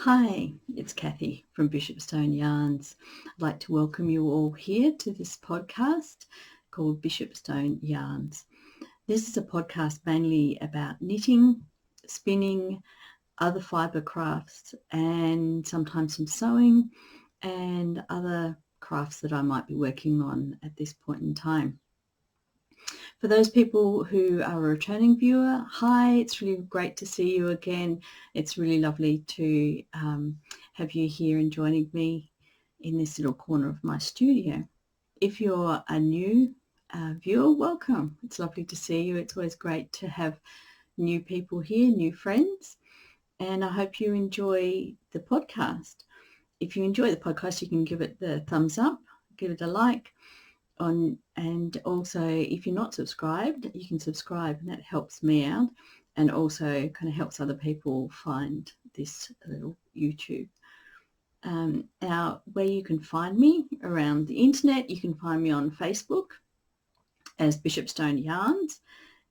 Hi, it's Kathy from Bishopstone Yarns. I'd like to welcome you all here to this podcast called Bishopstone Yarns. This is a podcast mainly about knitting, spinning, other fibre crafts, and sometimes some sewing and other crafts that I might be working on at this point in time. For those people who are a returning viewer, hi, it's really great to see you again. It's really lovely to have you here and joining me in this little corner of my studio. If you're a new viewer, welcome. It's lovely to see you. It's always great to have new people here, new friends, and I hope you enjoy the podcast. If you enjoy the podcast, you can give it the thumbs up, give it a like. And also, if you're not subscribed, you can subscribe, and that helps me out and also kind of helps other people find this little YouTube. Now, where you can find me around the internet, you can find me on Facebook as Bishopstone Yarns,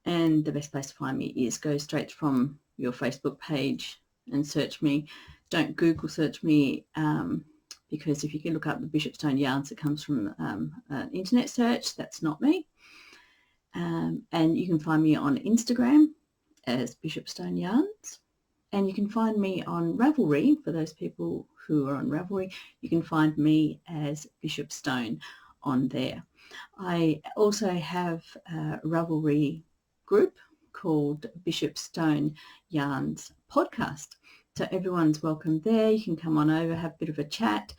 and the best place to find me is go straight from your Facebook page and search me. Don't Google search me, because if you can look up the Bishopstone Yarns, it comes from an internet search. That's not me. And you can find me on Instagram as Bishopstone Yarns. And you can find me on Ravelry. For those people who are on Ravelry, you can find me as Bishopstone on there. I also have a Ravelry group called Bishopstone Yarns Podcast. So everyone's welcome there. You can come on over, have a bit of a chat.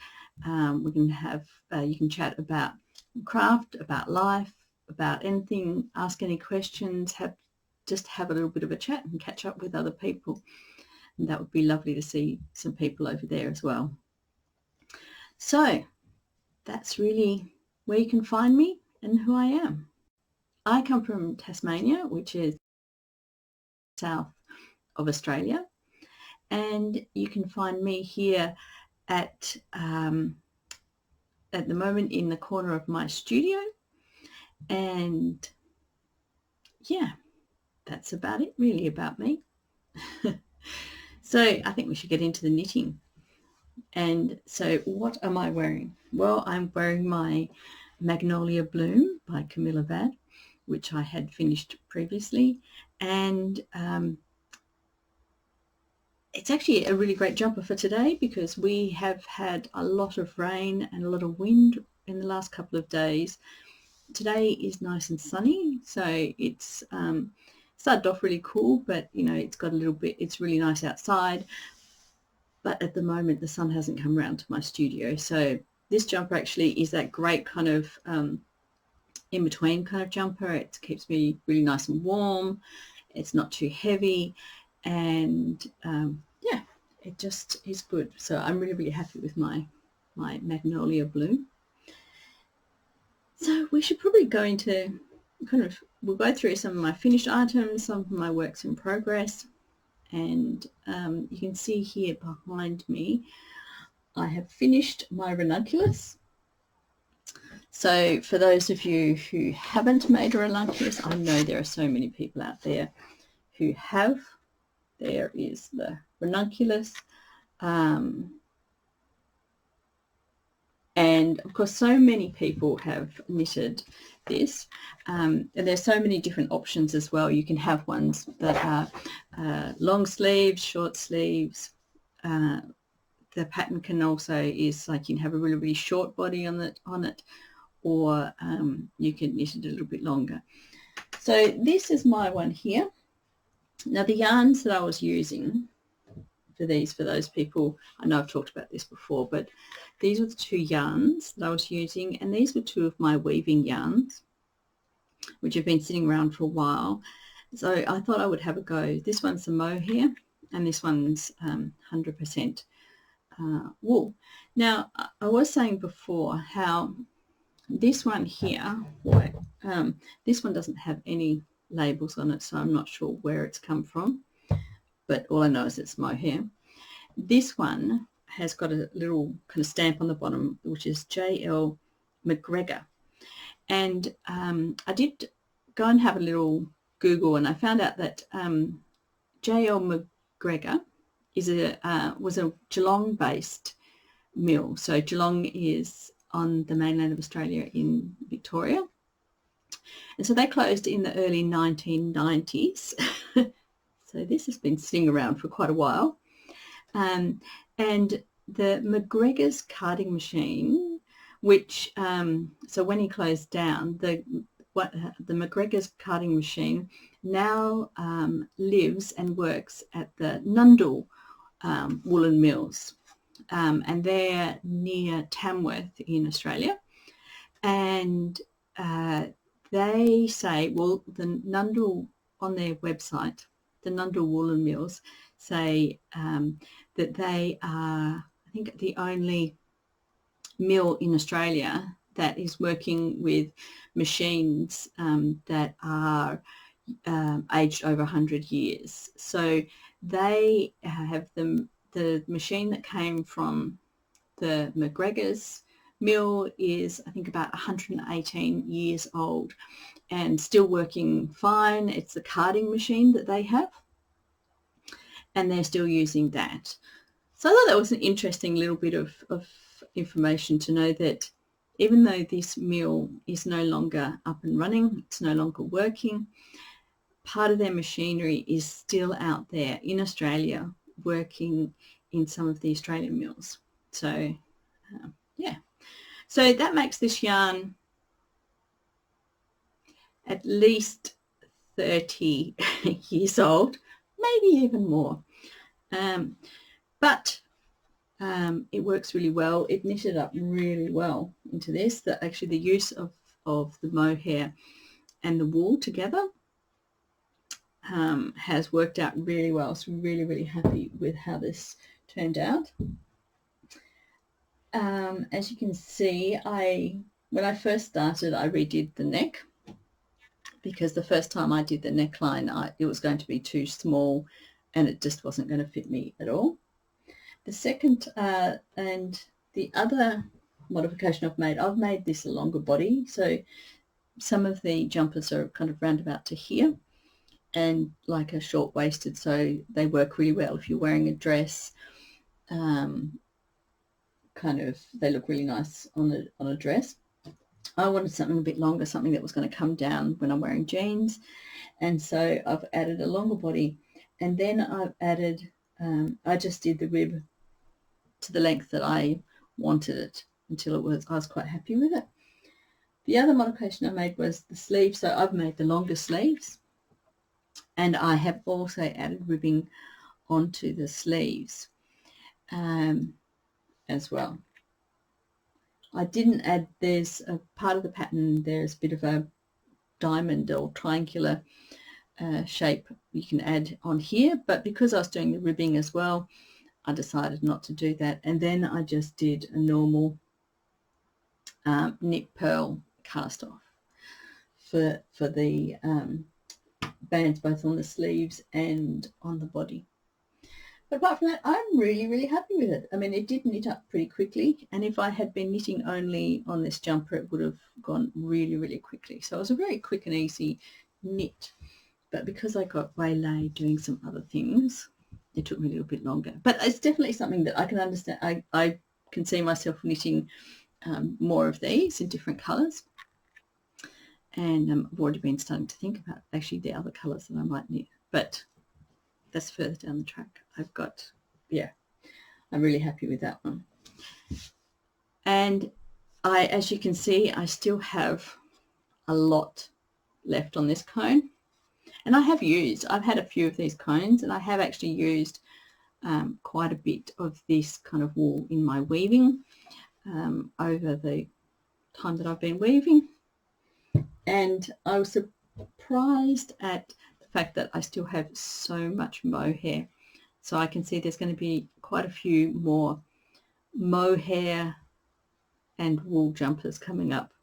We can have, you can chat about craft, about life, about anything, ask any questions, just have a little bit of a chat and catch up with other people. And that would be lovely to see some people over there as well. So that's really where you can find me and who I am. I come from Tasmania, which is south of Australia. And you can find me here at the moment in the corner of my studio. And yeah, that's about it really about me. So I think we should get into the knitting. And so what am I wearing? Well, I'm wearing my Magnolia Bloom by Camilla Vad, which I had finished previously. And it's actually a really great jumper for today because we have had a lot of rain and a lot of wind in the last couple of days. Today is nice and sunny, so it's started off really cool, but you know, it's got a little bit, it's really nice outside. But at the moment, the sun hasn't come around to my studio. So this jumper actually is that great kind of in-between kind of jumper. It keeps me really nice and warm. It's not too heavy. And yeah, it just is good. So I'm really, really happy with my Magnolia Bloom. So we should probably go into we'll go through some of my finished items, some of my works in progress. And you can see here behind me, I have finished my Ranunculus. So for those of you who haven't made a Ranunculus, I know there are so many people out there who have. There is the Ranunculus. And of course, so many people have knitted this. And there's so many different options as well. You can have ones that are long sleeves, short sleeves. The pattern can also is like you can have a really, really short body on it, or you can knit it a little bit longer. So this is my one here. Now the yarns that I was using for these, for those people, I know I've talked about this before, but these were the two yarns that I was using, and these were two of my weaving yarns, which have been sitting around for a while. So I thought I would have a go. This one's the mohair, and this one's 100% wool. Now, I was saying before how this one here, this one doesn't have any labels on it, so I'm not sure where it's come from, but all I know is it's mohair. This one has got a little kind of stamp on the bottom, which is L.McGregor. And I did go and have a little Google, and I found out that J.L. McGregor was a Geelong-based mill. So Geelong is on the mainland of Australia in Victoria. And so they closed in the early 1990s. So this has been sitting around for quite a while. And the McGregor's carding machine, which, so when he closed down, the McGregor's carding machine now lives and works at the Nundle woolen mills. And they're near Tamworth in Australia. And they say, well, the Nundle, on their website, the Nundle woolen mills say that they are, I think, the only mill in Australia that is working with machines that are aged over 100 years. So they have the machine that came from the McGregor's mill is, I think, about 118 years old and still working fine. It's the carding machine that they have, and they're still using that. So I thought that was an interesting little bit of information to know that even though this mill is no longer up and running, it's no longer working, part of their machinery is still out there in Australia working in some of the Australian mills. So yeah, so that makes this yarn at least 30 years old, maybe even more. But it works really well. It knitted up really well into this. That actually the use of the mohair and the wool together has worked out really well. So really, really happy with how this turned out. As you can see, when I first started, I redid the neck, because the first time I did the neckline, it was going to be too small and it just wasn't going to fit me at all. The second and the other modification I've made this a longer body. So some of the jumpers are kind of roundabout to here and like a short-waisted, so they work really well if you're wearing a dress. Kind of, they look really nice on a dress. I wanted something a bit longer, something that was going to come down when I'm wearing jeans, and so I've added a longer body, and then I've added, I just did the rib to the length that I wanted it until I was quite happy with it. The other modification I made was the sleeves, so I've made the longer sleeves, and I have also added ribbing onto the sleeves as well. I didn't add, there's a part of the pattern, there's a bit of a diamond or triangular shape you can add on here, but because I was doing the ribbing as well, I decided not to do that. And then I just did a normal knit purl cast off for the bands, both on the sleeves and on the body. But apart from that, I'm really, really happy with it. I mean, it did knit up pretty quickly, and if I had been knitting only on this jumper, it would have gone really, really quickly. So it was a very quick and easy knit. But because I got waylaid doing some other things, it took me a little bit longer. But it's definitely something that I can understand. I can see myself knitting more of these in different colours. And I've already been starting to think about actually the other colours that I might knit. But that's further down the track. I'm really happy with that one. And as you can see, I still have a lot left on this cone. And I've had a few of these cones, and I have actually used quite a bit of this kind of wool in my weaving over the time that I've been weaving. And I was surprised at the fact that I still have so much mohair. So I can see there's going to be quite a few more mohair and wool jumpers coming up.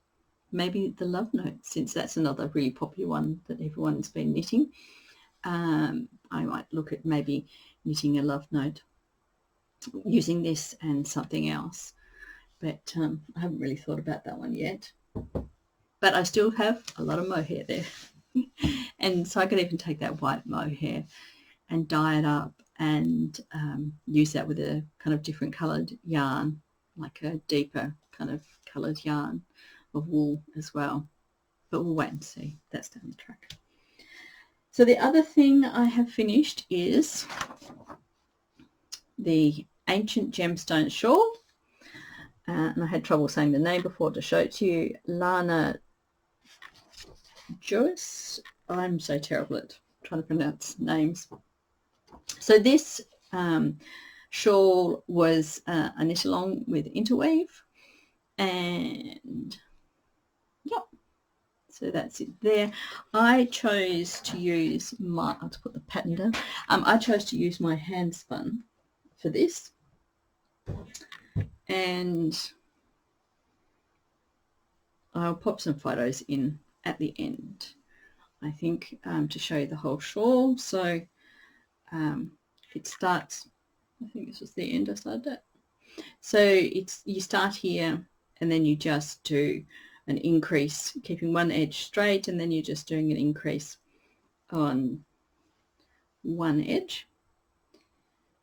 Maybe the love note, since that's another really popular one that everyone's been knitting. I might look at maybe knitting a love note using this and something else. But I haven't really thought about that one yet. But I still have a lot of mohair there. And so I could even take that white mohair and dye it up and use that with a kind of different coloured yarn, like a deeper kind of coloured yarn of wool as well. But we'll wait and see. That's down the track. So the other thing I have finished is the Ancient Gemstone Shawl. And I had trouble saying the name before to show it to you. Lana Jois. I'm so terrible at trying to pronounce names. So this shawl was a knit along with interweave, and yeah, so that's it there. I chose to use my, I'll put the pattern down. I chose to use my hand spun for this, and I'll pop some photos in at the end, I think, to show you the whole shawl. So it starts, I think this was the end I started at. So it's, you start here and then you just do an increase, keeping one edge straight, and then you're just doing an increase on one edge,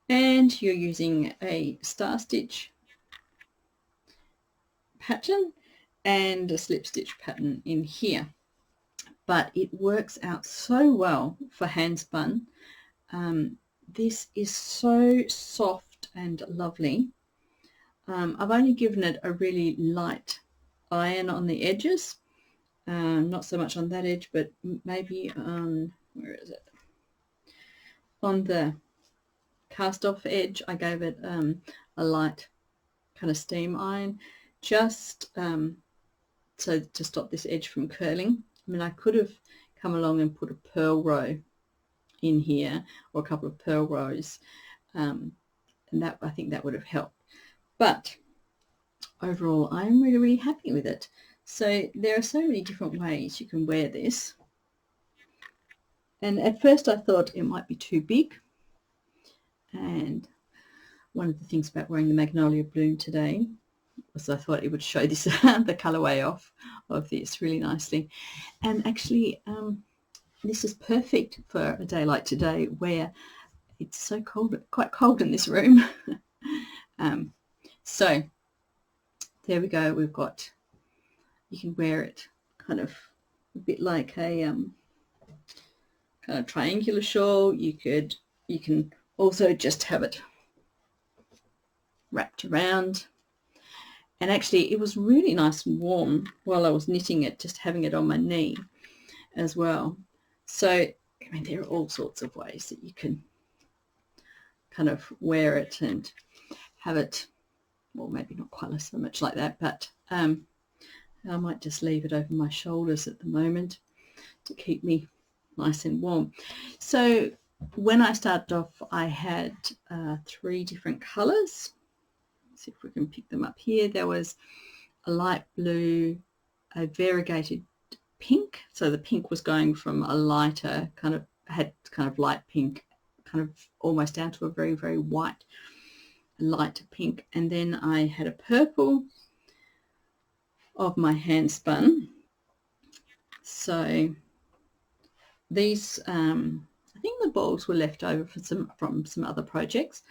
and you're using a star stitch pattern and a slip stitch pattern in here. But it works out so well for hand spun. This is so soft and lovely. I've only given it a really light iron on the edges, not so much on that edge, but maybe on, where is it, on the cast off edge I gave it a light kind of steam iron, just so to stop this edge from curling. I mean, I could have come along and put a purl row in here, or a couple of purl rows, and that, I think that would have helped. But overall, I'm really, really happy with it. So there are so many different ways you can wear this. And at first I thought it might be too big. And one of the things about wearing the Magnolia bloom today was I thought it would show this the colourway off of this really nicely. And actually, this is perfect for a day like today where it's so cold, quite cold in this room. So there we go. We've got, you can wear it kind of a bit like a kind of triangular shawl. You can also just have it wrapped around. And actually it was really nice and warm while I was knitting it, just having it on my knee as well. So, I mean, there are all sorts of ways that you can kind of wear it and have it, well, maybe not quite so much like that, but I might just leave it over my shoulders at the moment to keep me nice and warm. So when I started off, I had 3 different colours. See if we can pick them up here. There was a light blue, a variegated pink. So the pink was going from a lighter kind of, had kind of light pink, kind of almost down to a very, very white, light pink. And then I had a purple of my hand spun. So these, I think the balls were left over from some other projects,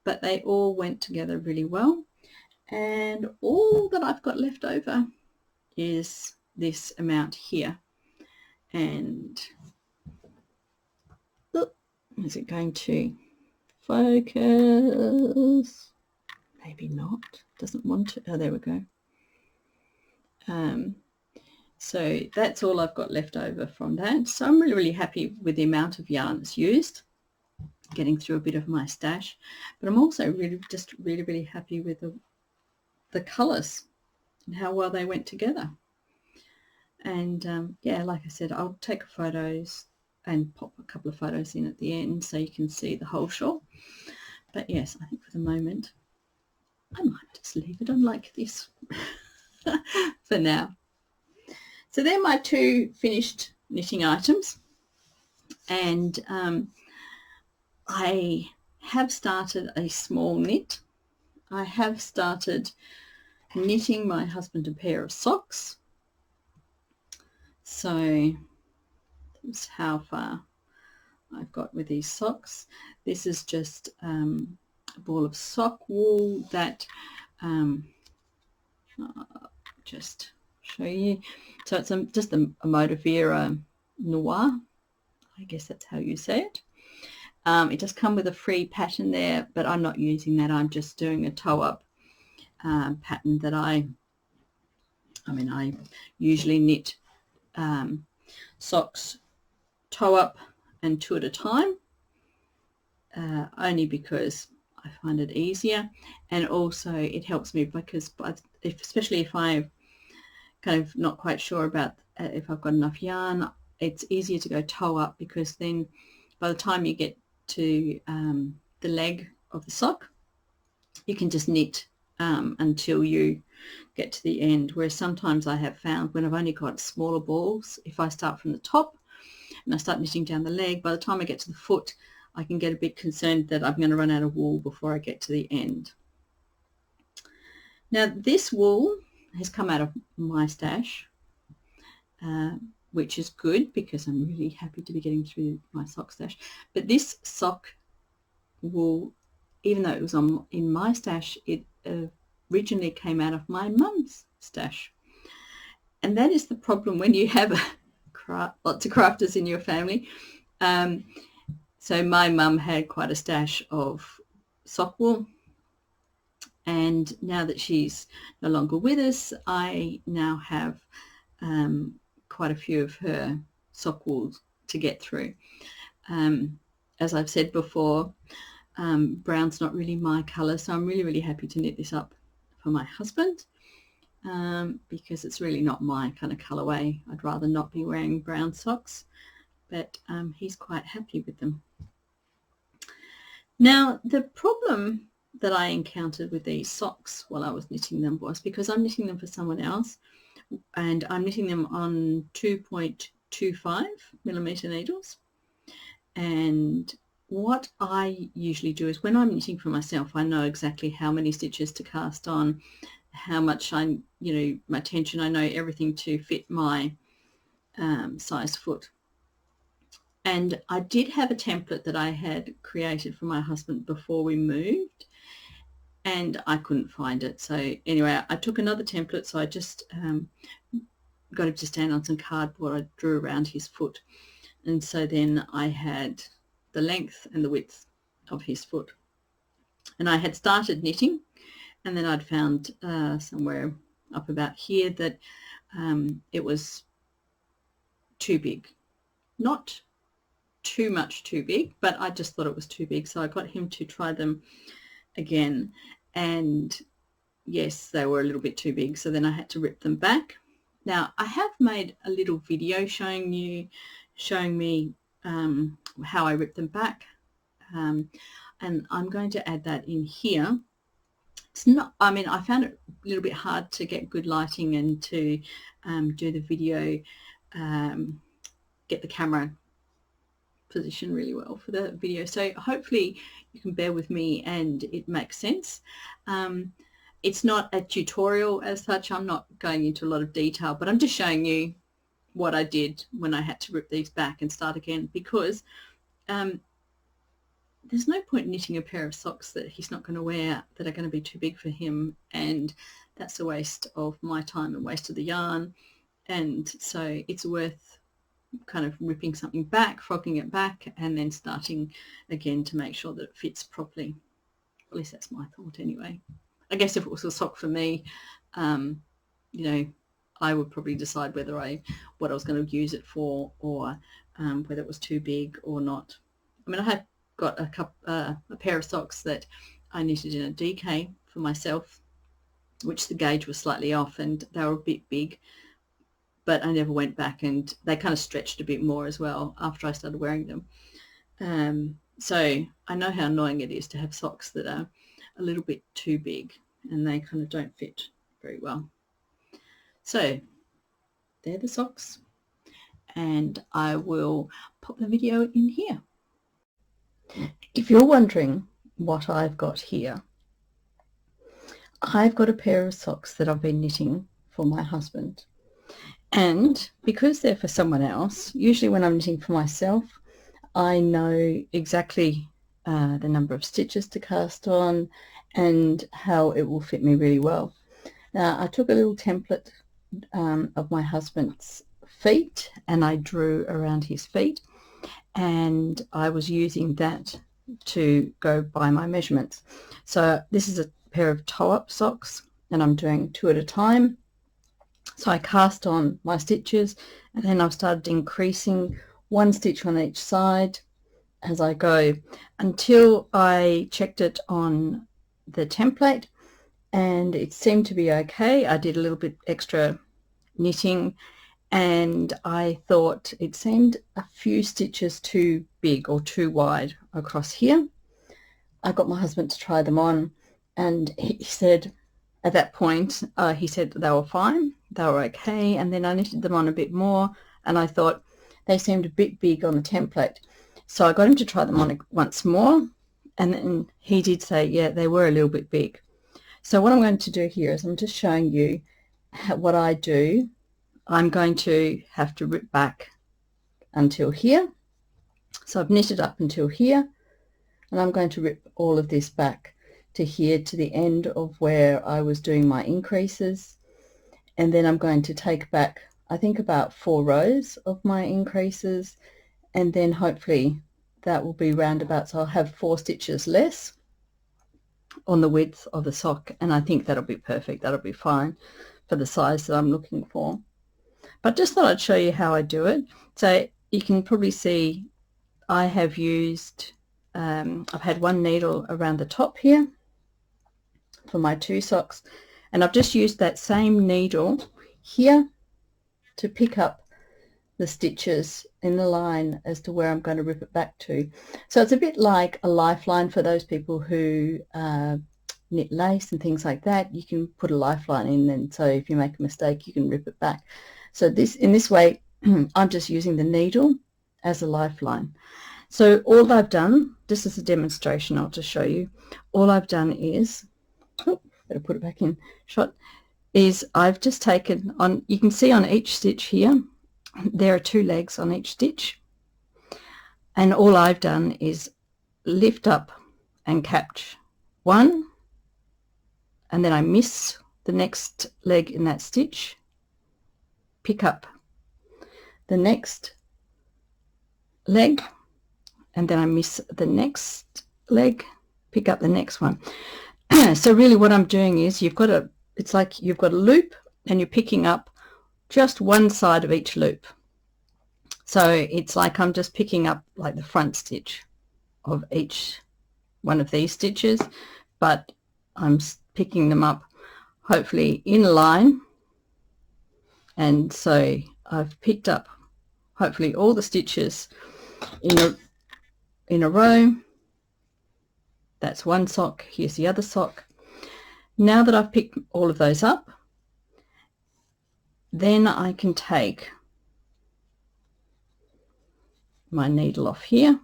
but they all went together really well. And all that I've got left over is this amount here. And is it going to focus? Maybe not. Doesn't want to. Oh, there we go. So that's all I've got left over from that. So I'm really, really happy with the amount of yarn that's used, getting through a bit of my stash. But I'm also really, really happy with the colours and how well they went together. And yeah, like I said, I'll take photos and pop a couple of photos in at the end so you can see the whole shawl. But yes, I think for the moment I might just leave it on like this for now. So they're my 2 finished knitting items, and I have started a small knit. I have started knitting my husband a pair of socks. So that's how far I've got with these socks. This is just a ball of sock wool that just show you. So it's just a Moda Vera Nior. I guess that's how you say it. It does come with a free pattern there, but I'm not using that. I'm just doing a toe-up pattern that I usually knit socks toe-up and 2 at a time, only because I find it easier, and also it helps me because especially if I'm kind of not quite sure about if I've got enough yarn, it's easier to go toe-up, because then by the time you get to the leg of the sock, you can just knit until you get to the end. Whereas sometimes I have found when I've only got smaller balls, if I start from the top and I start knitting down the leg, by the time I get to the foot, I can get a bit concerned that I'm going to run out of wool before I get to the end. Now this wool has come out of my stash, which is good because I'm really happy to be getting through my sock stash. But this sock wool, even though it was in my stash, it originally came out of my mum's stash. And that is the problem when you have lots of crafters in your family. So my mum had quite a stash of sock wool, and now that she's no longer with us, I now have quite a few of her sock wools to get through. As I've said before, brown's not really my colour, so I'm really happy to knit this up for my husband, because it's really not my kind of colourway. I'd rather not be wearing brown socks, but he's quite happy with them. Now the problem that I encountered with these socks while I was knitting them was because I'm knitting them for someone else, and I'm knitting them on 2.25 millimeter needles. And what I usually do is when I'm knitting for myself, I know exactly how many stitches to cast on, how much my tension, I know everything to fit my size foot. And I did have a template that I had created for my husband before we moved, and I couldn't find it. So anyway, I took another template, so I just got him to stand on some cardboard. I drew around his foot, and so then I had the length and the width of his foot. And I had started knitting, and then I'd found somewhere up about here that it was too big. Not too much too big, but I just thought it was too big, so I got him to try them again, and yes, they were a little bit too big, so then I had to rip them back. Now I have made a little video showing me how I rip them back, and I'm going to add that in here. It's not, I found it a little bit hard to get good lighting and to do the video, get the camera position really well for the video, so hopefully you can bear with me and it makes sense. It's not a tutorial as such. I'm not going into a lot of detail, but I'm just showing you what I did when I had to rip these back and start again, because there's no point knitting a pair of socks that he's not going to wear, that are going to be too big for him, and that's a waste of my time and waste of the yarn. And so it's worth kind of ripping something back, frogging it back, and then starting again to make sure that it fits properly. At least that's my thought anyway. I guess if it was a sock for me, I would probably decide what I was going to use it for, or whether it was too big or not. I have got a pair of socks that I knitted in a DK for myself, which the gauge was slightly off and they were a bit big, but I never went back, and they kind of stretched a bit more as well after I started wearing them. So I know how annoying it is to have socks that are a little bit too big and they kind of don't fit very well. So they're the socks, and I will pop the video in here. If you're wondering what I've got here, I've got a pair of socks that I've been knitting for my husband. And because they're for someone else, usually when I'm knitting for myself, I know exactly the number of stitches to cast on and how it will fit me really well. Now, I took a little template of my husband's feet and I drew around his feet, and I was using that to go by my measurements. So this is a pair of toe-up socks and I'm doing 2 at a time. So I cast on my stitches and then I've started increasing 1 stitch on each side as I go until I checked it on the template and it seemed to be okay. I did a little bit extra knitting and I thought it seemed a few stitches too big or too wide across here. I got my husband to try them on and he said at that point, he said they were fine, they were okay, and then I knitted them on a bit more and I thought they seemed a bit big on the template. So I got him to try them on once more and then he did say, yeah, they were a little bit big. So what I'm going to do here is I'm just showing you what I do. I'm going to have to rip back until here. So I've knitted up until here and I'm going to rip all of this back to here to the end of where I was doing my increases, and then I'm going to take back I think about 4 rows of my increases, and then hopefully that will be roundabout, so I'll have 4 stitches less on the width of the sock, and I think that'll be perfect. That'll be fine for the size that I'm looking for. But just thought I'd show you how I do it. So you can probably see I have used I've had 1 needle around the top here for my 2 socks, and I've just used that same needle here to pick up the stitches in the line as to where I'm going to rip it back to. So it's a bit like a lifeline for those people who knit lace and things like that. You can put a lifeline in, and so if you make a mistake you can rip it back. So in this way I'm just using the needle as a lifeline. So all I've done, just as a demonstration, I'll just show you, all I've done is, better put it back in shot, is I've just taken on, you can see on each stitch here, there are 2 legs on each stitch, and all I've done is lift up and catch 1, and then I miss the next leg in that stitch, pick up the next leg, and then I miss the next leg, pick up the next one. So really what I'm doing is it's like you've got a loop and you're picking up just one side of each loop. So it's like I'm just picking up like the front stitch of each one of these stitches, but I'm picking them up hopefully in a line, and so I've picked up hopefully all the stitches in a row. That's 1 sock, here's the other sock. Now that I've picked all of those up, then I can take my needle off here.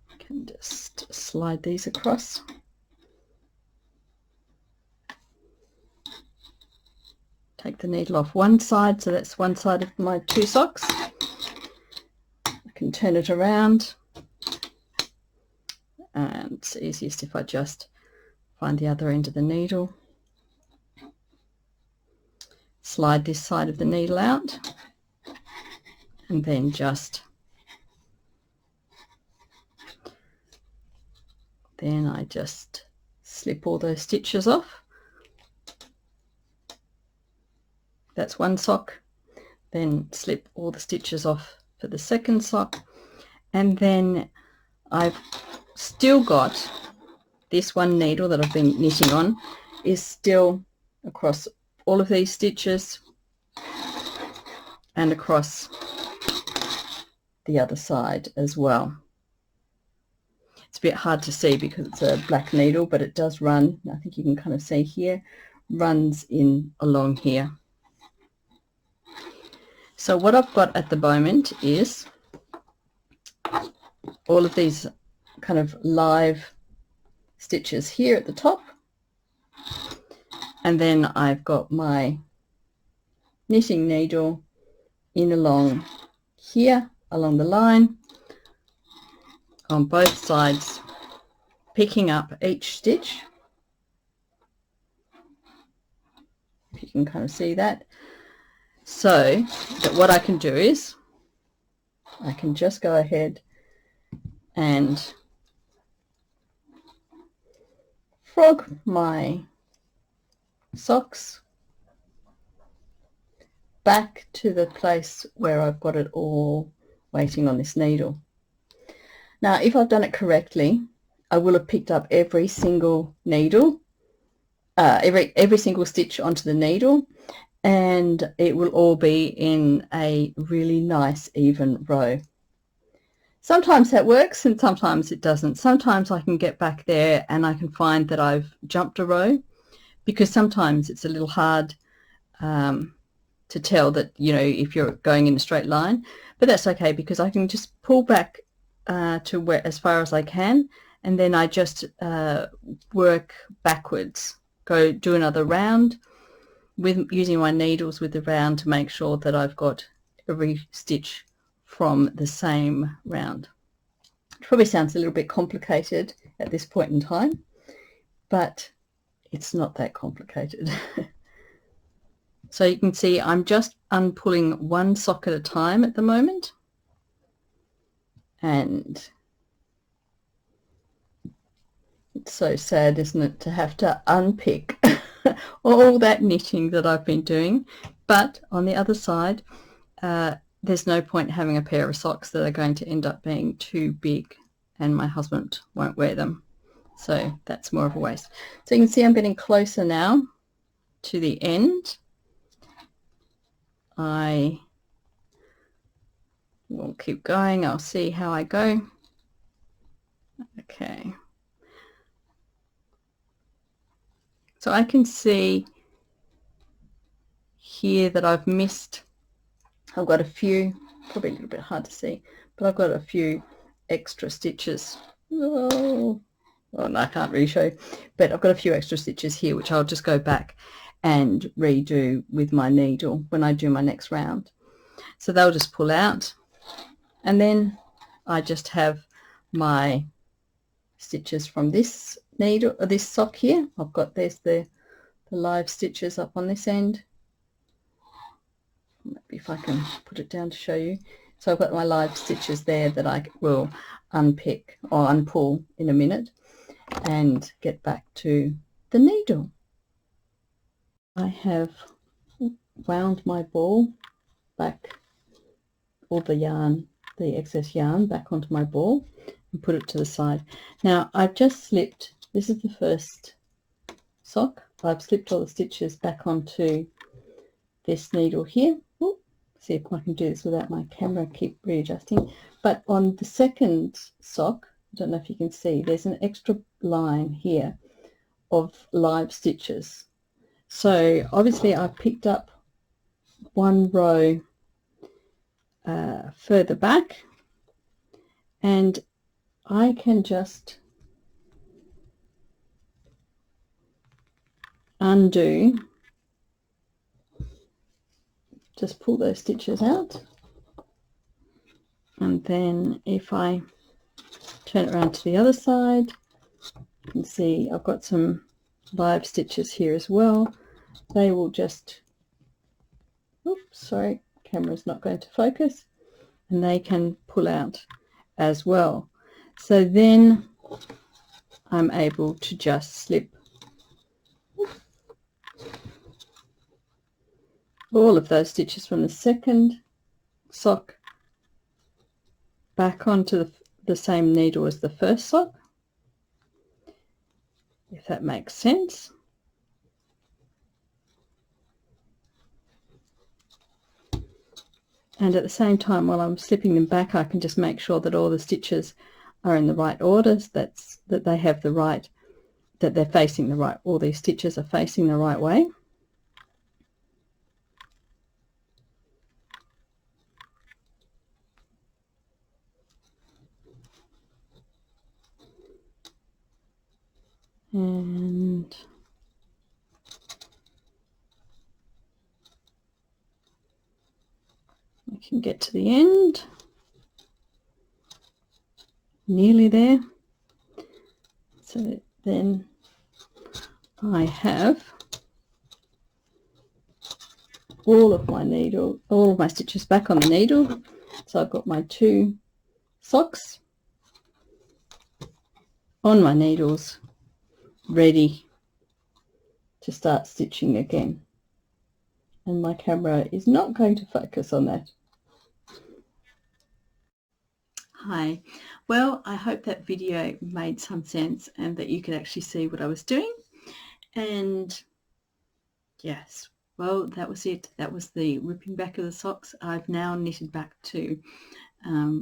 I can just slide these across. Take the needle off one side, so that's one side of my 2 socks. I can turn it around, and it's easiest if I just find the other end of the needle, slide this side of the needle out, and then I just slip all those stitches off. That's 1 sock, then slip all the stitches off for the 2nd sock, and then I've still got this 1 needle that I've been knitting on is still across all of these stitches and across the other side as well. It's a bit hard to see because it's a black needle, but it does run, I think you can kind of see here, runs in along here. So what I've got at the moment is all of these kind of live stitches here at the top, and then I've got my knitting needle in along here, along the line, on both sides, picking up each stitch. If you can kind of see that. So that what I can do is I can just go ahead and frog my socks back to the place where I've got it all waiting on this needle. Now, if I've done it correctly, I will have picked up every single needle, every single stitch onto the needle, and it will all be in a really nice even row. Sometimes that works and sometimes it doesn't. Sometimes I can get back there and I can find that I've jumped a row, because sometimes it's a little hard to tell that, you know, if you're going in a straight line, but that's okay, because I can just pull back to where, as far as I can, and then I just work backwards, go do another round with using my needles with the round to make sure that I've got every stitch from the same round. It probably sounds a little bit complicated at this point in time, but it's not that complicated. So you can see I'm just unpulling one sock at a time at the moment, and it's so sad, isn't it, to have to unpick all that knitting that I've been doing. But on the other side, there's no point having a pair of socks that are going to end up being too big and my husband won't wear them, so that's more of a waste. So you can see I'm getting closer now to the end. I will keep going. I'll see how I go. Okay, so I can see here that I've missed, I've got a few, probably a little bit hard to see, but I've got a few extra stitches. Oh, well, no, I can't really show, but I've got a few extra stitches here which I'll just go back and redo with my needle when I do my next round. So they'll just pull out, and then I just have my stitches from this needle, or this sock here. I've got, there's the live stitches up on this end. Maybe if I can put it down to show you. So I've got my live stitches there that I will unpick or unpull in a minute and get back to the needle. I have wound my ball back, all the yarn, the excess yarn back onto my ball, and put it to the side. Now I've just slipped, this is the first sock, I've slipped all the stitches back onto this needle here. Ooh, see if I can do this without my camera keep readjusting. But on the second sock, I don't know if you can see, there's an extra line here of live stitches. So obviously I've picked up one row further back, and I can just undo, just pull those stitches out, and then if I turn it around to the other side, you can see I've got some live stitches here as well. They will just, oops, sorry, camera's not going to focus, and they can pull out as well. So then I'm able to just slip all of those stitches from the second sock back onto the same needle as the first sock, if that makes sense. And at the same time, while I'm slipping them back, I can just make sure that all the stitches are in the right orders, that they have the right, that they're facing the right, all these stitches are facing the right way. And can get to the end. Nearly there. So then I have all of my stitches back on the needle. So I've got my 2 socks on my needles, ready to start stitching again. And my camera is not going to focus on that. Hi, well, I hope that video made some sense and that you could actually see what I was doing. And yes, well, that was it. That was the ripping back of the socks. I've now knitted back to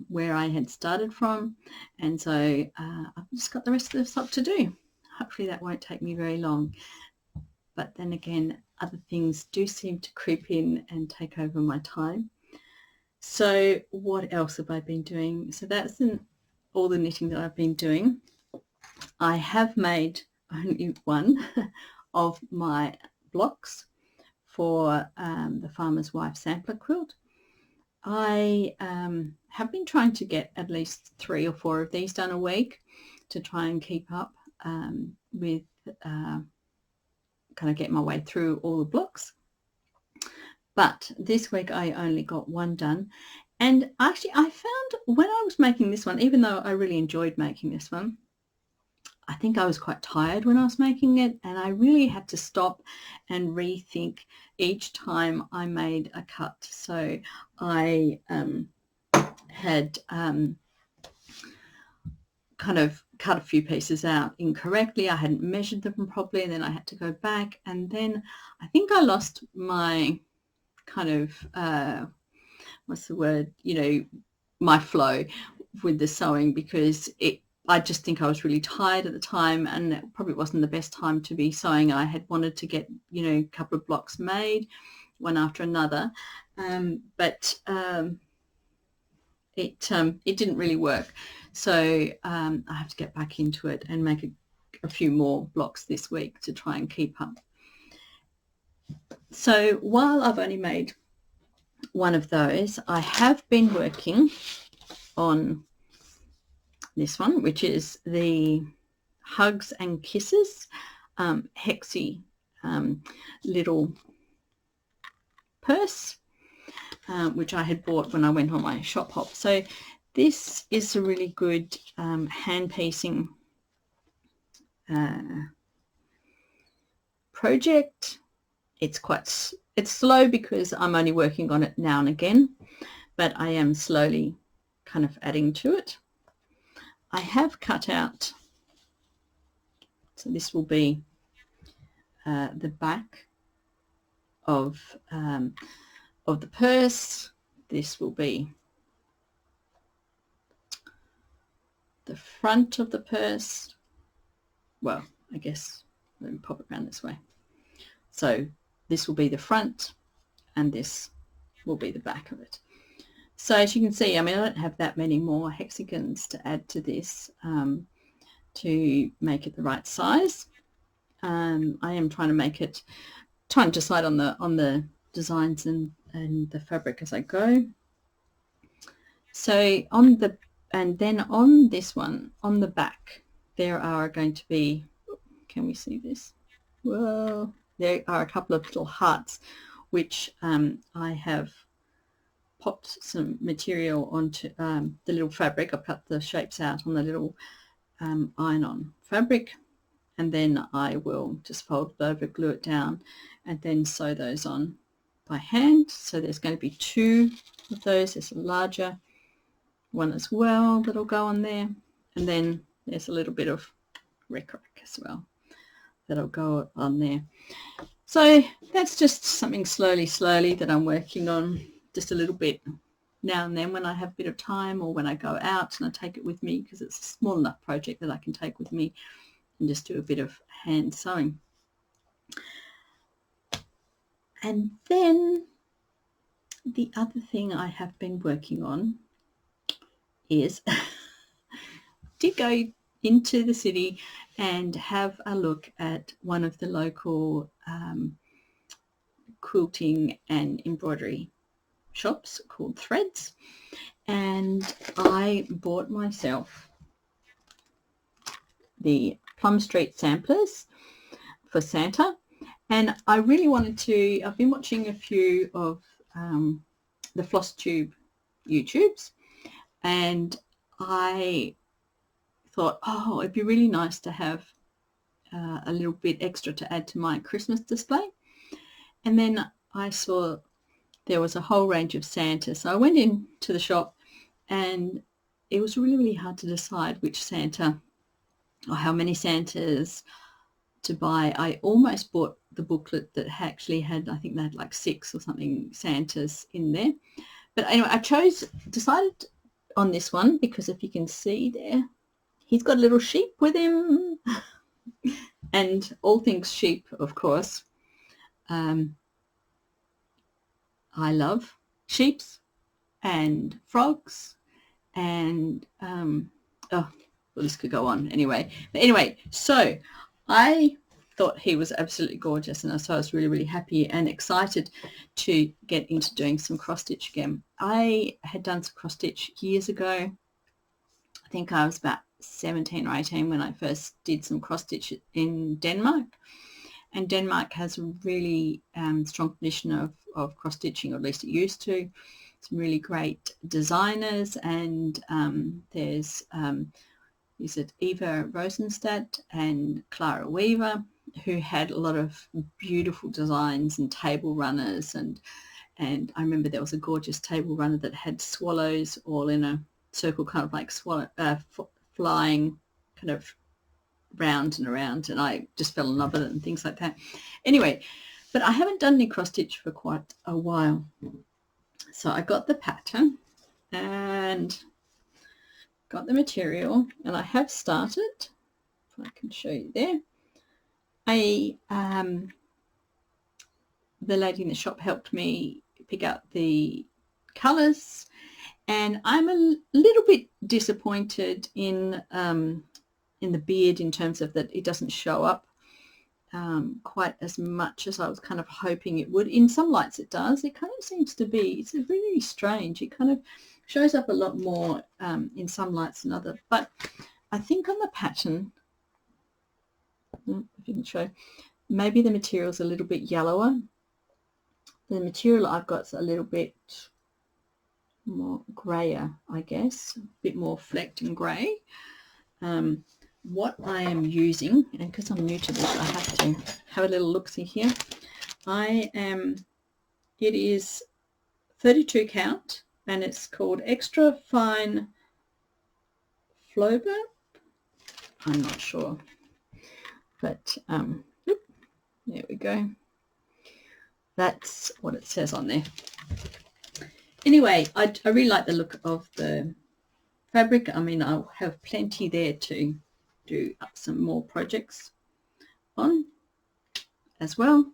where I had started from, and so I've just got the rest of the sock to do. Hopefully that won't take me very long, but then again, other things do seem to creep in and take over my time. So what else have I been doing? So that's all the knitting that I've been doing. I have made only one of my blocks for the Farmer's Wife sampler quilt. I have been trying to get at least 3 or 4 of these done a week to try and keep up with kind of get my way through all the blocks. But this week I only got one done. And actually I found when I was making this one, even though I really enjoyed making this one, I think I was quite tired when I was making it, and I really had to stop and rethink each time I made a cut. So I had kind of cut a few pieces out incorrectly. I hadn't measured them properly, and then I had to go back, and then I think I lost my kind of what's the word, my flow with the sewing, because I just think I was really tired at the time, and it probably wasn't the best time to be sewing. I had wanted to get, a couple of blocks made, one after another, but it didn't really work. So I have to get back into it and make a few more blocks this week to try and keep up. So while I've only made one of those, I have been working on this one, which is the Hugs and Kisses hexi little purse, which I had bought when I went on my shop hop. So this is a really good hand piecing project. It's slow because I'm only working on it now and again, but I am slowly kind of adding to it. I have cut out, so this will be the back of the purse. This will be the front of the purse. Well, I guess let me pop it around this way. So this will be the front, and this will be the back of it. So as you can see, I mean, I don't have that many more hexagons to add to this to make it the right size. I am trying to decide on the designs and the fabric as I go. So and then on this one, on the back, there are going to be, can we see this? Well, there are a couple of little hearts, which I have popped some material onto the little fabric. I've cut the shapes out on the little iron-on fabric, and then I will just fold it over, glue it down, and then sew those on by hand. So there's going to be 2 of those. There's a larger one as well that'll go on there, and then there's a little bit of rec as well that'll go on there. So that's just something slowly that I'm working on, just a little bit now and then when I have a bit of time, or when I go out and I take it with me, because it's a small enough project that I can take with me and just do a bit of hand sewing. And then the other thing I have been working on is did go into the city and have a look at one of the local quilting and embroidery shops called Threads, and I bought myself the Plum Street samplers for Santa. And I really wanted to, I've been watching a few of the Floss Tube YouTubes, and I thought, oh, it'd be really nice to have a little bit extra to add to my Christmas display. And then I saw there was a whole range of Santa. So I went into the shop, and it was really, really hard to decide which Santa or how many Santas to buy. I almost bought the booklet that actually had, I think they had like 6 or something Santas in there. But anyway, I decided on this one because if you can see there, he's got a little sheep with him. And all things sheep, of course. I love sheeps and frogs and, oh, well, this could go on anyway. But anyway, so I thought he was absolutely gorgeous, and so I was really, really happy and excited to get into doing some cross-stitch again. I had done some cross-stitch years ago. I think I was about 17 or 18 when I first did some cross-stitch in Denmark. And Denmark has a really strong tradition of cross-stitching, or at least it used to. Some really great designers, and there's is it Eva Rosenstadt and Clara Weaver, who had a lot of beautiful designs and table runners, and I remember there was a gorgeous table runner that had swallows all in a circle, kind of like swallow flying kind of round and around, and I just fell in love with it and things like that. Anyway, but I haven't done any cross stitch for quite a while, so I got the pattern and got the material, and I have started. If I can show you there, the lady in the shop helped me pick out the colours, and I'm a little bit disappointed in the beard, in terms of that it doesn't show up quite as much as I was kind of hoping it would. In some lights it does. It kind of seems to be, it's really strange. It kind of shows up a lot more in some lights than others. But I think on the pattern, if you can show, maybe the material's a little bit yellower. The material I've got is a little bit more grayer, I guess, a bit more flecked and grey. What I am using, and because I'm new to this, I have to have a little look-see here. It is 32 count, and it's called Extra Fine Flober. I'm not sure, but there we go. That's what it says on there. Anyway, I really like the look of the fabric. I mean, I'll have plenty there to do some more projects on as well.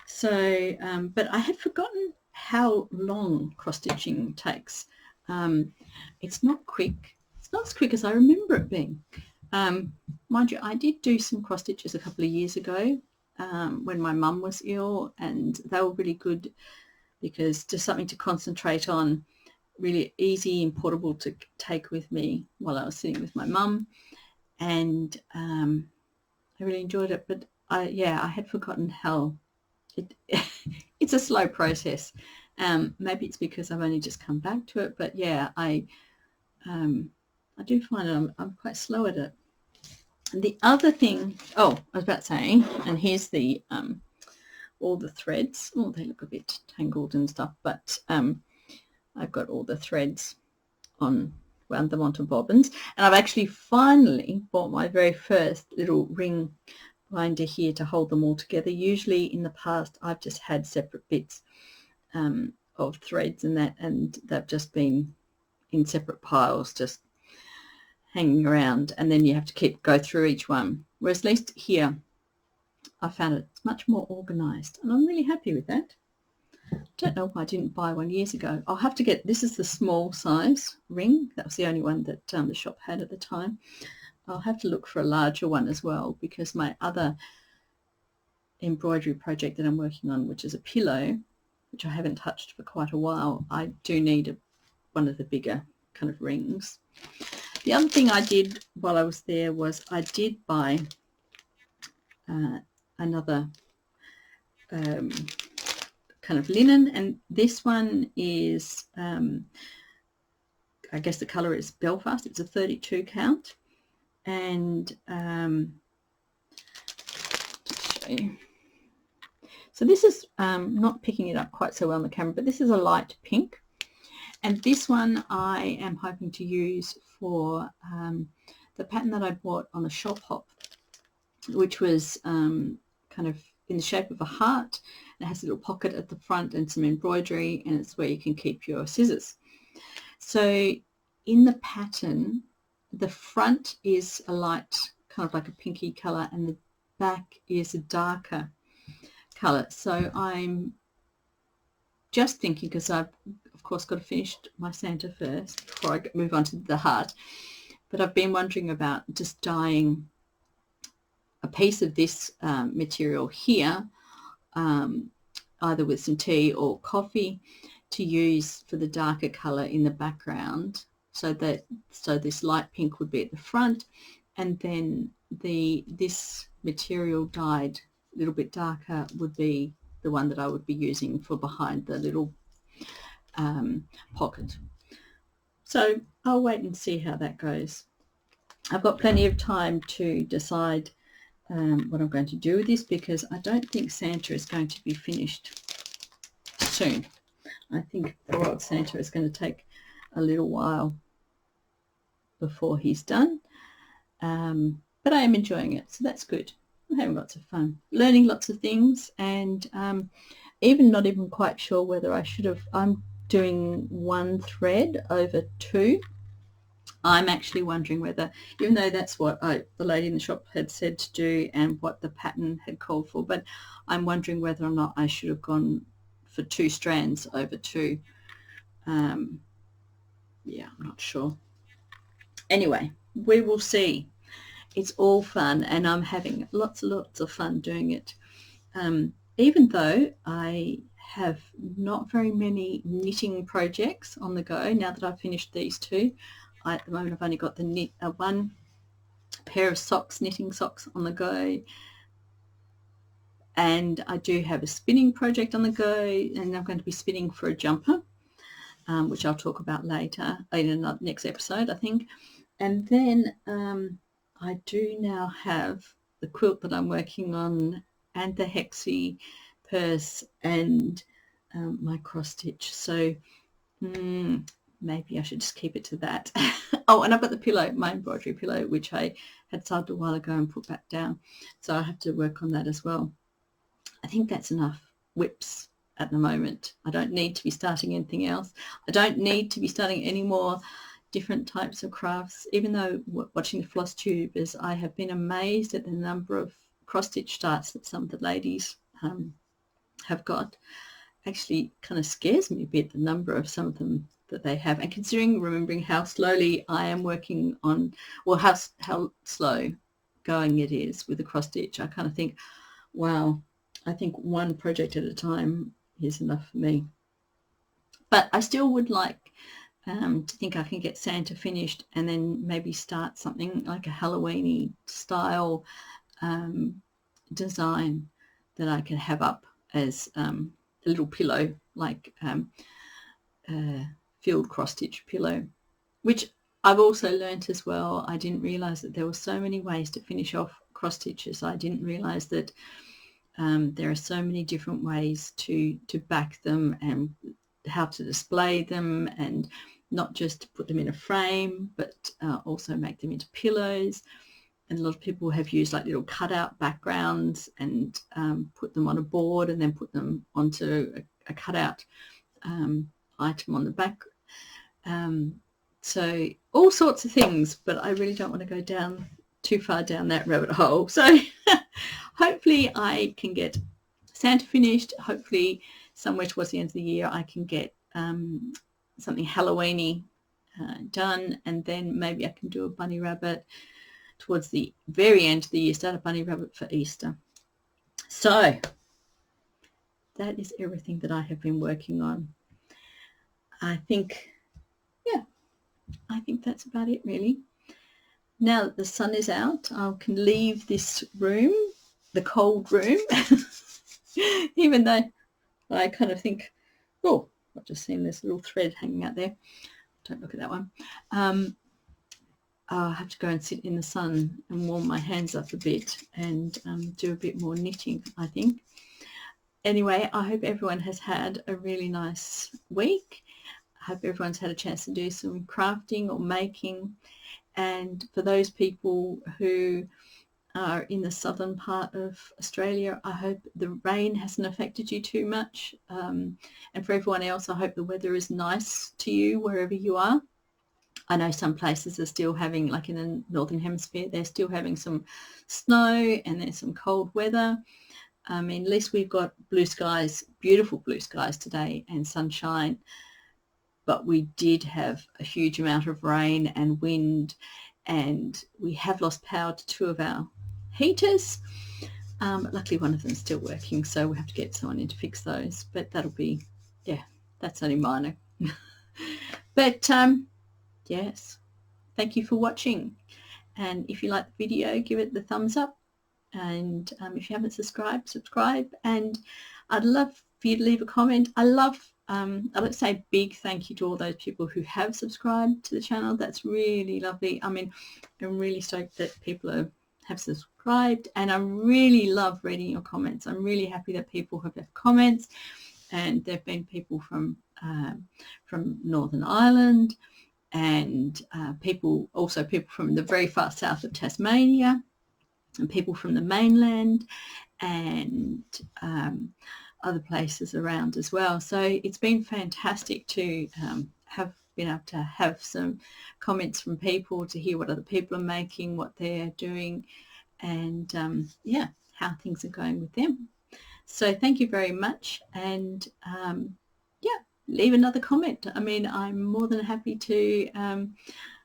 So, but I had forgotten how long cross-stitching takes. It's not quick. It's not as quick as I remember it being. Mind you, I did do some cross-stitches a couple of years ago when my mum was ill, and they were really good because just something to concentrate on, really easy and portable to take with me while I was sitting with my mum. And I really enjoyed it, but I had forgotten how it's a slow process. Maybe it's because I've only just come back to it, but yeah, I do find I'm quite slow at it. And the other thing, I was about saying, and here's the all the threads. Oh, they look a bit tangled and stuff, but I've got all the threads on, wound them onto bobbins, and I've actually finally bought my very first little ring binder here to hold them all together. Usually in the past I've just had separate bits of threads and that, and they've just been in separate piles just hanging around, and then you have to go through each one, whereas at least here I found it's much more organized, and I'm really happy with that. I don't know why I didn't buy one years ago. I'll have to get, this is the small size ring. That was the only one that the shop had at the time. I'll have to look for a larger one as well, because my other embroidery project that I'm working on, which is a pillow, which I haven't touched for quite a while, I do need one of the bigger kind of rings. The other thing I did while I was there was I did buy another kind of linen, and this one is I guess the colour is Belfast. It's a 32 count, and just show you. So this is not picking it up quite so well on the camera, but this is a light pink, and this one I am hoping to use for the pattern that I bought on a Shawl pop, which was kind of in the shape of a heart. It has a little pocket at the front and some embroidery, and it's where you can keep your scissors. So in the pattern, the front is a light, kind of like a pinky colour, and the back is a darker colour. So I'm just thinking, because I've of course got to finish my Santa first before I move on to the heart, but I've been wondering about just dyeing a piece of this material here, either with some tea or coffee, to use for the darker colour in the background, so this light pink would be at the front, and then this material dyed a little bit darker would be the one that I would be using for behind the little pocket. So I'll wait and see how that goes. I've got plenty of time to decide what I'm going to do with this, because I don't think Santa is going to be finished soon. I think poor old Santa is going to take a little while before he's done, but I am enjoying it, so that's good. I'm having lots of fun, learning lots of things, and even not even quite sure whether I should have. I'm doing one thread over two. I'm actually wondering whether, even though that's what the lady in the shop had said to do and what the pattern had called for, but I'm wondering whether or not I should have gone for 2 strands over 2. Yeah, I'm not sure. Anyway, we will see. It's all fun, and I'm having lots of fun doing it. Even though I have not very many knitting projects on the go now that I've finished these 2. At the moment I've only got the one pair of socks, knitting socks on the go, and I do have a spinning project on the go, and I'm going to be spinning for a jumper, which I'll talk about later in the next episode, I think. And then I do now have the quilt that I'm working on, and the hexi purse, and my cross stitch. So maybe I should just keep it to that. Oh, and I've got the pillow, my embroidery pillow, which I had started a while ago and put back down. So I have to work on that as well. I think that's enough whips at the moment. I don't need to be starting anything else. I don't need to be starting any more different types of crafts. Even though watching the floss tubers, I have been amazed at the number of cross-stitch starts that some of the ladies have got. Actually kind of scares me a bit, the number of some of them that they have, and remembering how slowly I am working on, well, how slow going it is with the cross stitch, I kind of think, wow, I think one project at a time is enough for me. But I still would like to think I can get Santa finished, and then maybe start something like a Halloween-y style design that I can have up as a little pillow, like filled cross-stitch pillow, which I've also learnt as well. I didn't realise that there were so many ways to finish off cross stitches. I didn't realise that there are so many different ways to back them, and how to display them, and not just put them in a frame, but also make them into pillows. And a lot of people have used like little cutout backgrounds and put them on a board, and then put them onto a cutout item on the back. So all sorts of things, but I really don't want to go too far down that rabbit hole. So hopefully I can get Santa finished. Hopefully somewhere towards the end of the year I can get something Halloween-y done, and then maybe I can do a bunny rabbit towards the very end of the year, start a bunny rabbit for Easter. So that is everything that I have been working on. I think that's about it really. Now that the sun is out, I can leave this room, the cold room, even though I kind of think, oh, I've just seen this little thread hanging out there. Don't look at that one. I'll have to go and sit in the sun and warm my hands up a bit and do a bit more knitting, I think. Anyway, I hope everyone has had a really nice week. I hope everyone's had a chance to do some crafting or making. And for those people who are in the southern part of Australia, I hope the rain hasn't affected you too much. And for everyone else, I hope the weather is nice to you wherever you are. I know some places are still having, like in the Northern Hemisphere, they're still having some snow and there's some cold weather. I mean, at least we've got blue skies, beautiful blue skies today and sunshine. But we did have a huge amount of rain and wind, and we have lost power to 2 of our heaters. Luckily, one of them is still working, so we have to get someone in to fix those. But that'll be, that's only minor. But yes, thank you for watching. And if you like the video, give it the thumbs up. And if you haven't subscribed, subscribe. And I'd love for you to leave a comment. I don't say big thank you to all those people who have subscribed to the channel. That's really lovely. I mean, I'm really stoked that people have subscribed, and I really love reading your comments. I'm really happy that people have left comments, and there have been people from Northern Ireland, and people from the very far south of Tasmania, and people from the mainland, and other places around as well. So it's been fantastic to have been able to have some comments from people, to hear what other people are making, what they're doing, and how things are going with them. So thank you very much, and leave another comment. I mean, I'm more than happy to.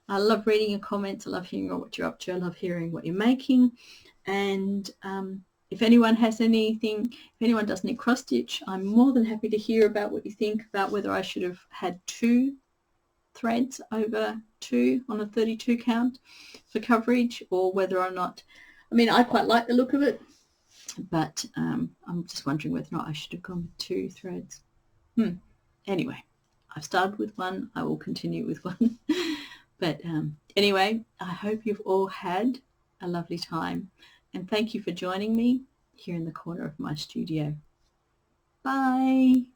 I love reading your comments. I love hearing what you're up to. I love hearing what you're making, and if anyone has anything, if anyone does any cross stitch, I'm more than happy to hear about what you think about whether I should have had 2 threads over 2 on a 32 count for coverage, or whether or not, I mean, I quite like the look of it, but I'm just wondering whether or not I should have gone with 2 threads. Anyway, I've started with 1. I will continue with 1. But anyway, I hope you've all had a lovely time. And thank you for joining me here in the corner of my studio. Bye.